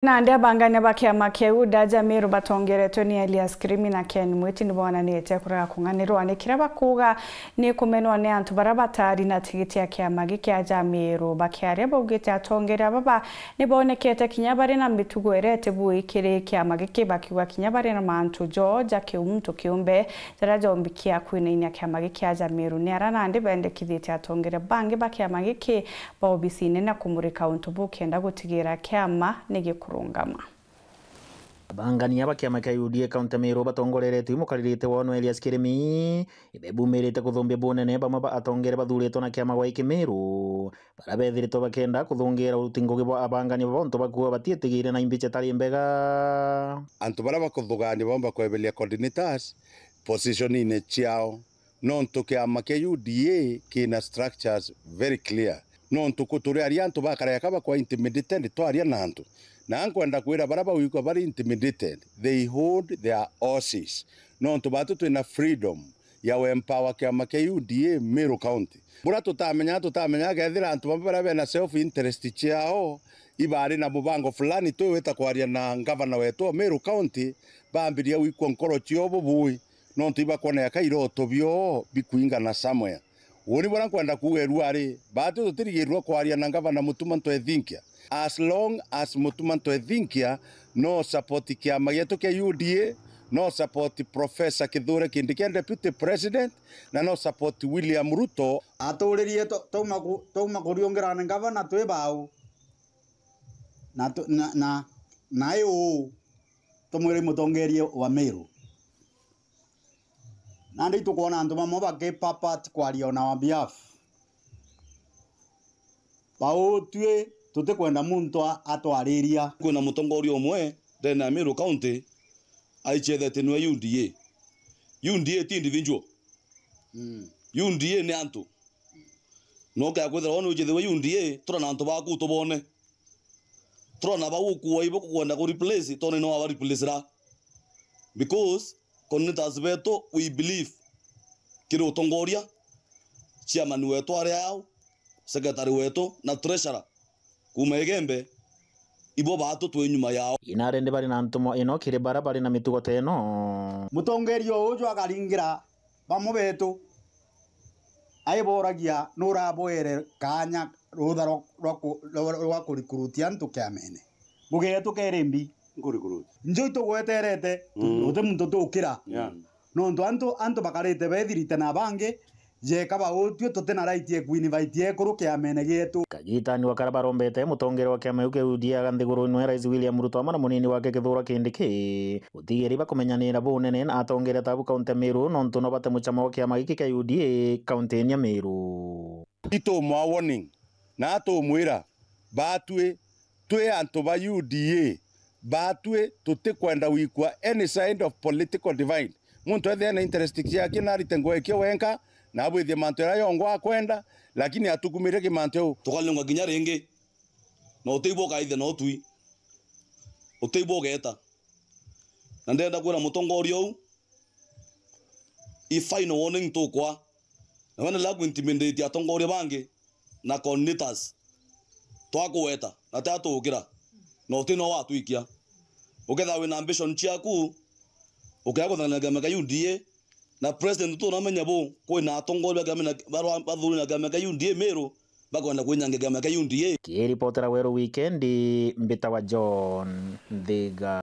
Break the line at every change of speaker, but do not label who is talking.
Na ndia banganya bakiama kiu daja miru batongeretwe ni Elias Kirimi na Ken Mwiti ni bonanite kurega kunganirwa ni kiraba kuga ni kumenwa ni antu barabatari na tigiti ya kiama giki aja miru bakiaria baugite atongera baba ni bonekete kinyabari na mitugo erete bui kire kiama giki bakiwa kinyabari na mantu George kiumtu kiumbe daraja ombikia kwina inya kiama giki aja miru ni arana andi bende kithiti atongera bangi bakiama giki baobisine na kumurika untu bukenda gutigira kiama ni kurungama.
Bangania bakiama kia UDA kaunti Meru batongorerete imukaririte wono Elias Kirimi ibebumirite kuthumbia bunene bamwe atongere bathuritwo na kiama gwa Meru barabethiritwo bakenda kuthungira utingugi bwa abangania bonto bakuwa batietigire na imbiche tari mbega
antu bara bakuthugania bomba kwebelia coordinators position ine chiao nonto kiama kia UDA kina structures very clear nonto kuturi ari antu bakaraya kaba kwa intimidated to ari nantu na ankwenda kwira baraba wiko bari intimidated they hold their horses nonto batu twina freedom ya empower kiama kia UDA Meru County bura tutamenya gethira antu bambara bena self interest chiao ibari na mubango fulani tu weta kwaria na governor wetu Meru County bambiria wiko nkoro chiobo bui nonto ibakona yakairoto bio bikuinga na somewhere woni bora kwenda kugerwa ari batu tutirigirwa kwaria na governor Mutumanto Ethinkia as long as Mutumanto Ethinkia no support kiama gietu kia UDA no support Professor Kithure Kindiki deputy president na no support William Ruto
aturirie tuma kuriongera na governor twe bau na yo tumwire mutongerie wa Meru nandi tukuona antu bamwe bakipapat kwaria na behalf bau twe tutikwenda muntu atwariria
kwina mutongoria umwe ndena Meru County aichethete ni UDA UDA ti individual UDA ni antu no ka kwethera wono ujethe UDA turana antu baku tubone turana bagukuwa ibo kwenda ku replace tone no aba replace ra because coordinators beto we believe kiro utongoria chairman wetu ari au secretary wetu na treasurer kumegembe ibo batu twenyuma yao
inarende bari na ntumo ino kire barabari na mitugo teno
mutongerio uju akaringira bamwe betu aiboragia nuraboere kanya rutha rwa kurikurutia antu kiamene bugetu kerembi
kurikuruti
njoi tugweterete uti muntu tukira no antu bakarite bethirite na bange je kaba utio tutena right ye kuinvite kuru kiamene gitu
kagitani wakarabarombete mutongere wa kiama uke UDA ganthiguru no rais William Ruto amana munini wake Kithure Kindiki utigeri bakumenyanira bunene na atongere tabu kaunti Meru nontu no bate muchama wa kiama giki kia UDA kaunti ya Meru
ito mwa warning na ato mwira batwe twe antu ba UDA batwe tutikwenda wikwa any side of political divide muntu ethe na interest yake na ritengo yake wenka na abwithie mantu ya yongo akwenda lakini atukumire kimantu
tukalunga ginya ringi no teibo kaithe no tui uteibo geta na ndenda kwira mutongorio u i final warning to kwa na wana lagu intimidate atongorio bangi na coordinators twakweta na tatu ukira no tino watu ikia uketha wina ambition chiaku ukiago na gama ka UDA na president tu na menya bo kwina atongoria gama barwa bathuri na gama ka UDA Meru bakwenda kwenyange gama ka UDA
ki reportera weru weekend mbita wa John Thiga.